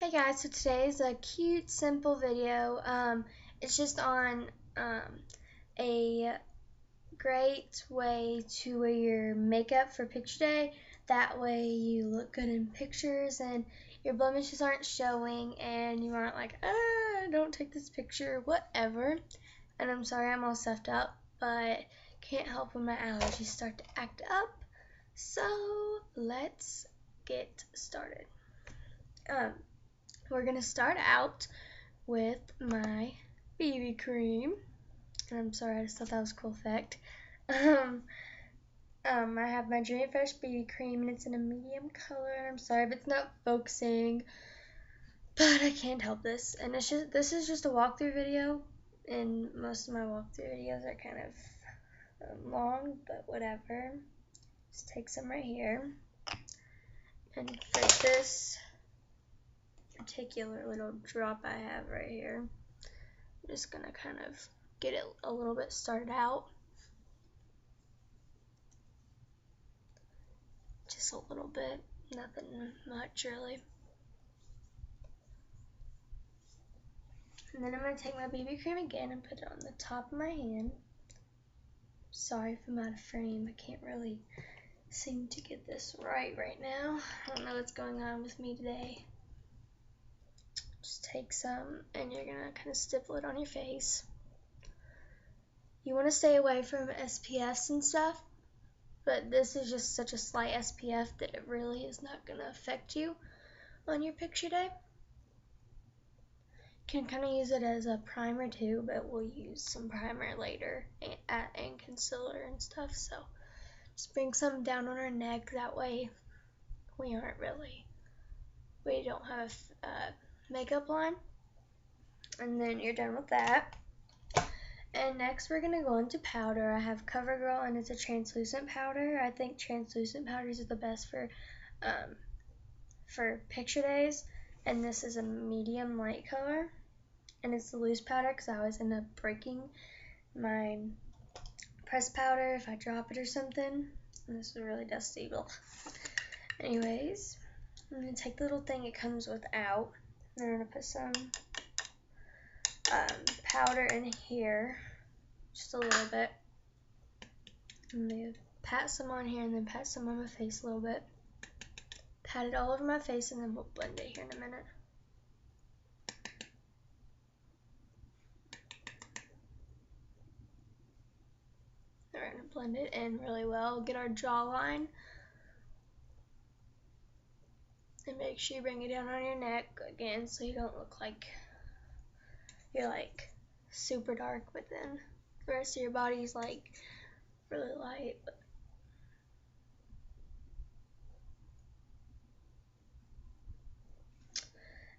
Hey guys, so today's a cute, simple video. It's just on a great way to wear your makeup for picture day. That way you look good in pictures and your blemishes aren't showing and you aren't like, don't take this picture, whatever. And I'm sorry I'm all stuffed up, but can't help when my allergies start to act up. So let's get started. We're going to start out with my BB cream. And I'm sorry, I just thought that was a cool effect. I have my Dream Fresh BB cream, and it's in a medium color. And I'm sorry if it's not focusing, but I can't help this. And this is just a walkthrough video, and most of my walkthrough videos are kind of long, but whatever. Just take some right here. And for this particular little drop I have right here, I'm just gonna kind of get it a little bit started out. Just a little bit, nothing much really. And then I'm gonna take my BB cream again and put it on the top of my hand. Sorry if I'm out of frame, I can't really seem to get this right now. I don't know what's going on with me today. Just take some and you're gonna kind of stipple it on your face. You want to stay away from SPFs and stuff, but this is just such a slight SPF that it really is not going to affect you on your picture day. You can kind of use it as a primer too, but we'll use some primer later and concealer and stuff. So just bring some down on our neck, that way we don't have a makeup line. And then you're done with that. And next we're going to go into powder. I have Covergirl and it's a translucent powder. I think translucent powders are the best for picture days. And this is a medium light color. And it's the loose powder because I always end up breaking my pressed powder if I drop it or something. And this is really dusty. Anyways, I'm going to take the little thing it comes with out. And I'm going to put some powder in here, just a little bit. I'm going to pat some on here and then pat some on my face a little bit. Pat it all over my face and then we'll blend it here in a minute. We're going to blend it in really well. Get our jawline. And make sure you bring it down on your neck again so you don't look like you're like super dark, but then the rest of your body's like really light.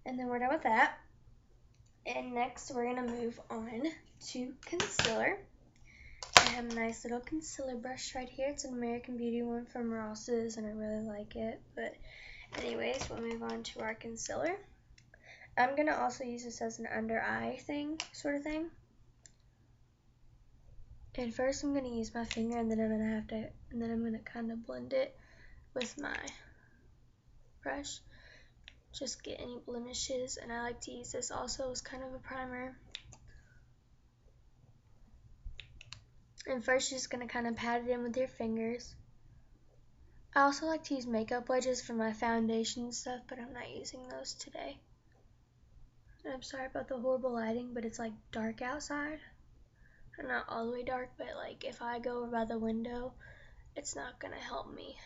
And then we're done with that. And next we're going to move on to concealer. I have a nice little concealer brush right here. It's an American Beauty one from Ross's and I really like it. But anyways, we'll move on to our concealer. I'm going to also use this as an under eye thing, sort of thing. And first I'm going to use my finger and then I'm going to kind of blend it with my brush. Just get any blemishes, and I like to use this also as kind of a primer. And first you're just going to kind of pat it in with your fingers. I also like to use makeup wedges for my foundation and stuff, but I'm not using those today. And I'm sorry about the horrible lighting, but it's like dark outside. Not all the way dark, but like if I go over by the window, it's not going to help me.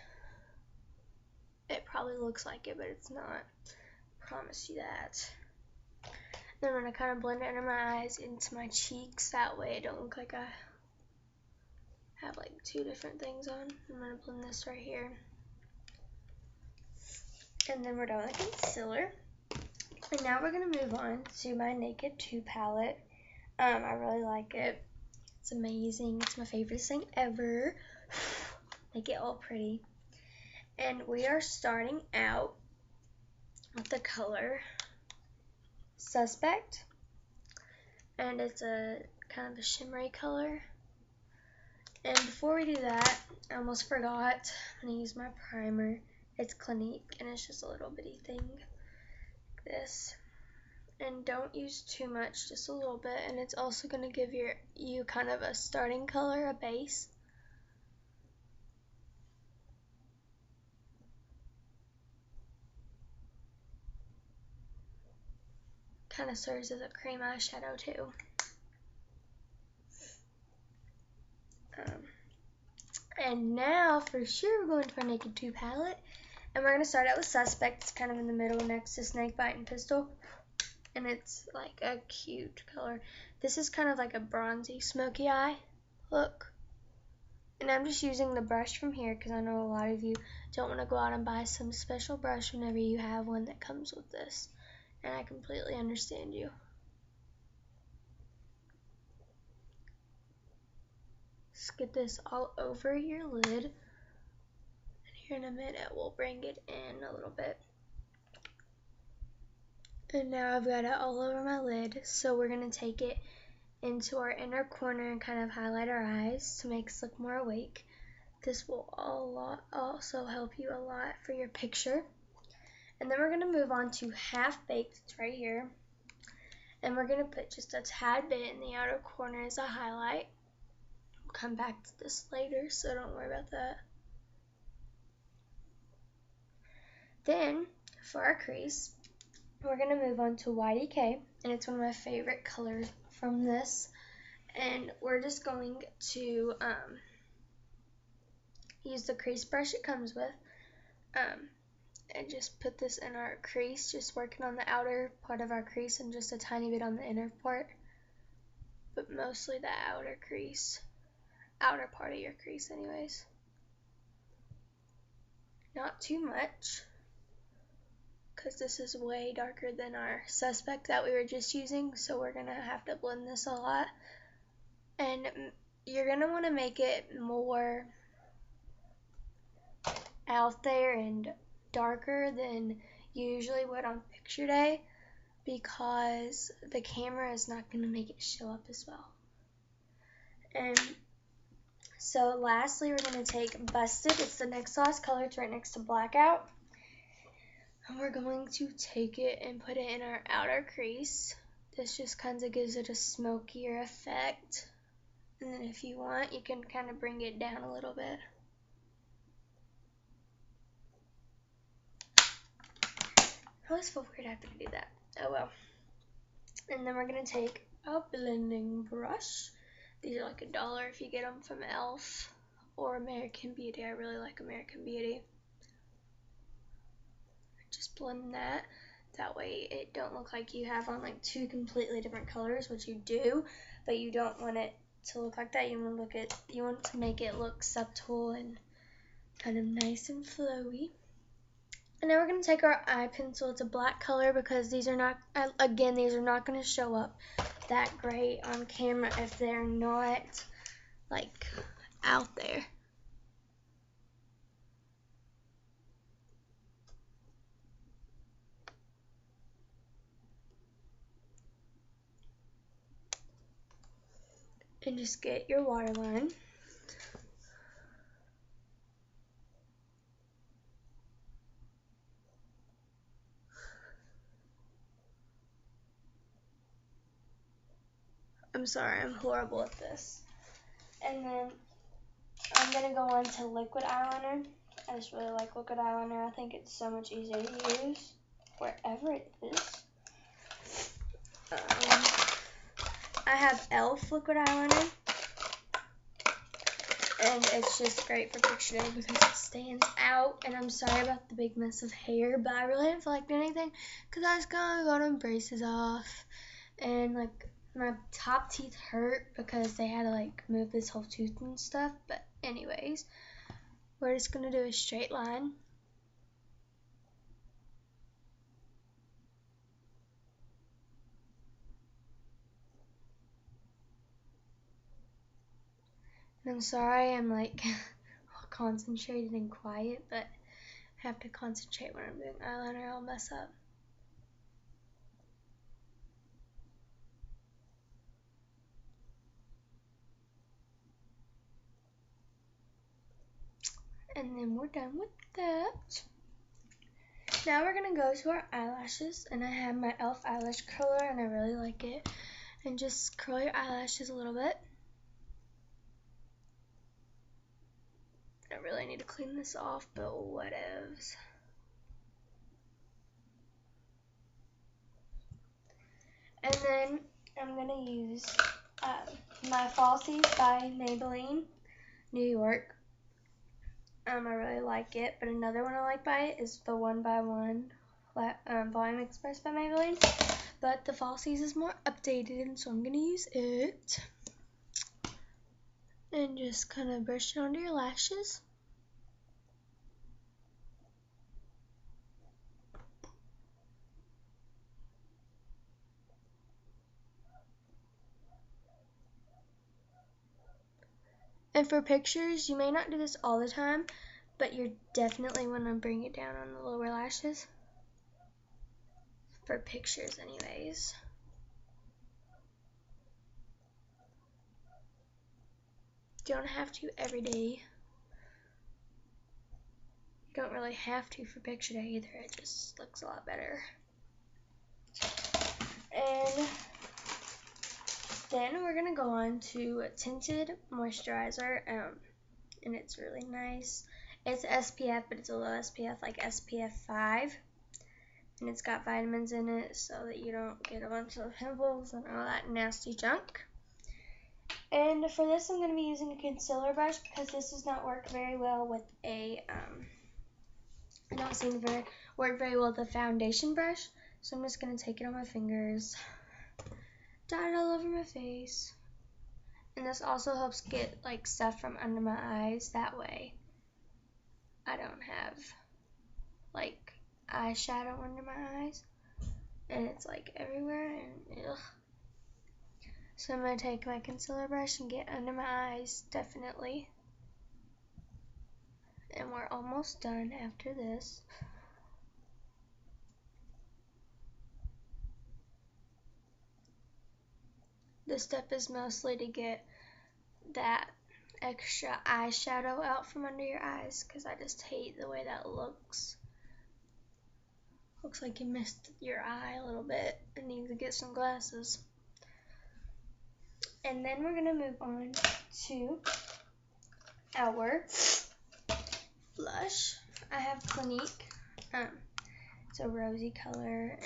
It probably looks like it, but it's not. Promise you that. Then I'm going to kind of blend it under my eyes into my cheeks. That way I don't look like I have like two different things on. I'm going to blend this right here. And then we're done with the concealer. And now we're going to move on to my Naked 2 palette. I really like it. It's amazing. It's my favorite thing ever. Make it all pretty. And we are starting out with the color Suspect, and it's a kind of a shimmery color. And before we do that, I almost forgot, I'm going to use my primer. It's Clinique, and it's just a little bitty thing. like this. And don't use too much, just a little bit, and it's also going to give you kind of a starting color, a base. Kind of serves as a cream eyeshadow too. And now for sure we're going to our Naked 2 palette, and we're going to start out with Suspect. It's kind of in the middle next to Snakebite and Pistol, and it's like a cute color. This is kind of like a bronzy smoky eye look. And I'm just using the brush from here because I know a lot of you don't want to go out and buy some special brush whenever you have one that comes with this. And I completely understand you. Just get this all over your lid. And here in a minute we'll bring it in a little bit. And now I've got it all over my lid. So we're going to take it into our inner corner and kind of highlight our eyes to make us look more awake. This will also help you a lot for your picture. And then we're going to move on to Half Baked. It's right here. And we're going to put just a tad bit in the outer corner as a highlight. We'll come back to this later, so don't worry about that. Then, for our crease, we're going to move on to Decay. And it's one of my favorite colors from this. And we're just going to use the crease brush it comes with. And just put this in our crease, just working on the outer part of our crease and just a tiny bit on the inner part, but mostly the outer part of your crease anyways. Not too much, because this is way darker than our Suspect that we were just using, so we're going to have to blend this a lot. And you're going to want to make it more out there and darker than you usually would on picture day, because the camera is not going to make it show up as well. And so lastly, we're going to take Busted. It's the next last color. It's right next to Blackout. And we're going to take it and put it in our outer crease. This just kind of gives it a smokier effect. And then if you want, you can kind of bring it down a little bit. I always feel weird after I do that. Oh well. And then we're going to take a blending brush. These are like $1 if you get them from e.l.f. or American Beauty. I really like American Beauty. Just blend that. That way it don't look like you have on like two completely different colors, which you do, but you don't want it to look like that. You want to make it look subtle and kind of nice and flowy. And now we're going to take our eye pencil. It's a black color because these are not going to show up that great on camera if they're not like out there. And just get your waterline. I'm sorry, I'm horrible at this. And then I'm going to go on to liquid eyeliner. I just really like liquid eyeliner. I think it's so much easier to use wherever it is. I have e.l.f. liquid eyeliner. And it's just great for picture day because it stands out. And I'm sorry about the big mess of hair, but I really didn't feel like doing anything because I just got them braces off. And like my top teeth hurt because they had to like move this whole tooth and stuff. But anyways, we're just going to do a straight line. And I'm sorry I'm like all concentrated and quiet, but I have to concentrate when I'm doing eyeliner or I'll mess up. And then we're done with that. Now we're going to go to our eyelashes, and I have my e.l.f. eyelash curler, and I really like it. And just curl your eyelashes a little bit. I really need to clean this off, but whatevs. And then I'm going to use my Falsies by Maybelline, New York. I really like it, but another one I like by it is the 1x1 Volume Express by Maybelline. But the Falsies is more updated, and so I'm going to use it. And just kind of brush it onto your lashes. And for pictures, you may not do this all the time, but you're definitely want to bring it down on the lower lashes. For pictures anyways. You don't have to every day. You don't really have to for picture day either. It just looks a lot better. And then we're going to go on to Tinted Moisturizer. And it's really nice. It's SPF, but it's a low SPF, like SPF 5. And it's got vitamins in it so that you don't get a bunch of pimples and all that nasty junk. And for this, I'm going to be using a concealer brush because this does not work very well with a, I don't seem to work very well with a foundation brush. So I'm just going to take it on my fingers, dot it all over my face. And this also helps get like stuff from under my eyes. That way I don't have like eyeshadow under my eyes. And it's like everywhere and ugh. So I'm going to take my concealer brush and get under my eyes, definitely. And we're almost done after this. This step is mostly to get that extra eyeshadow out from under your eyes because I just hate the way that looks. Looks like you missed your eye a little bit and need to get some glasses. And then we're going to move on to our blush. I have Clinique. It's a rosy color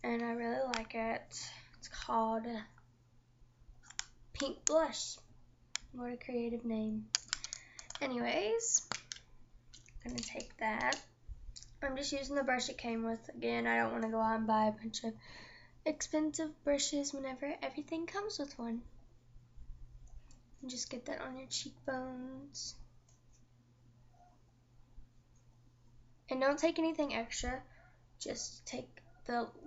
and I really like it. It's called Pink Blush. What a creative name. Anyways, I'm going to take that. I'm just using the brush it came with. Again, I don't want to go out and buy a bunch of expensive brushes whenever everything comes with one. And just get that on your cheekbones. And don't take anything extra. Just take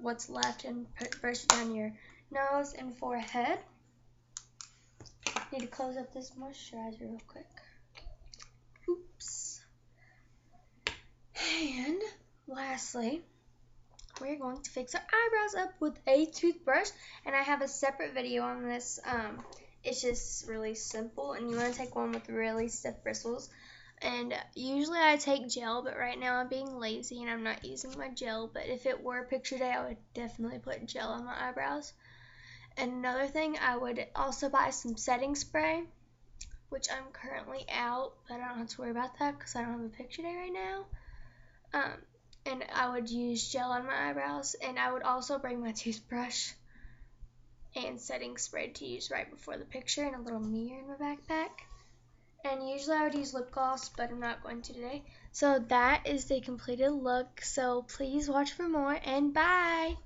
what's left and brush it down your nose and forehead. Need to close up this moisturizer real quick. Oops. And lastly, we're going to fix our eyebrows up with a toothbrush. And I have a separate video on this. It's just really simple. And you want to take one with really stiff bristles. And usually I take gel, but right now I'm being lazy and I'm not using my gel. But if it were picture day, I would definitely put gel on my eyebrows. And another thing, I would also buy some setting spray, which I'm currently out, but I don't have to worry about that because I don't have a picture day right now. And I would use gel on my eyebrows, and I would also bring my toothbrush and setting spray to use right before the picture and a little mirror in my backpack. And usually I would use lip gloss, but I'm not going to today. So that is the completed look. So please watch for more, and bye!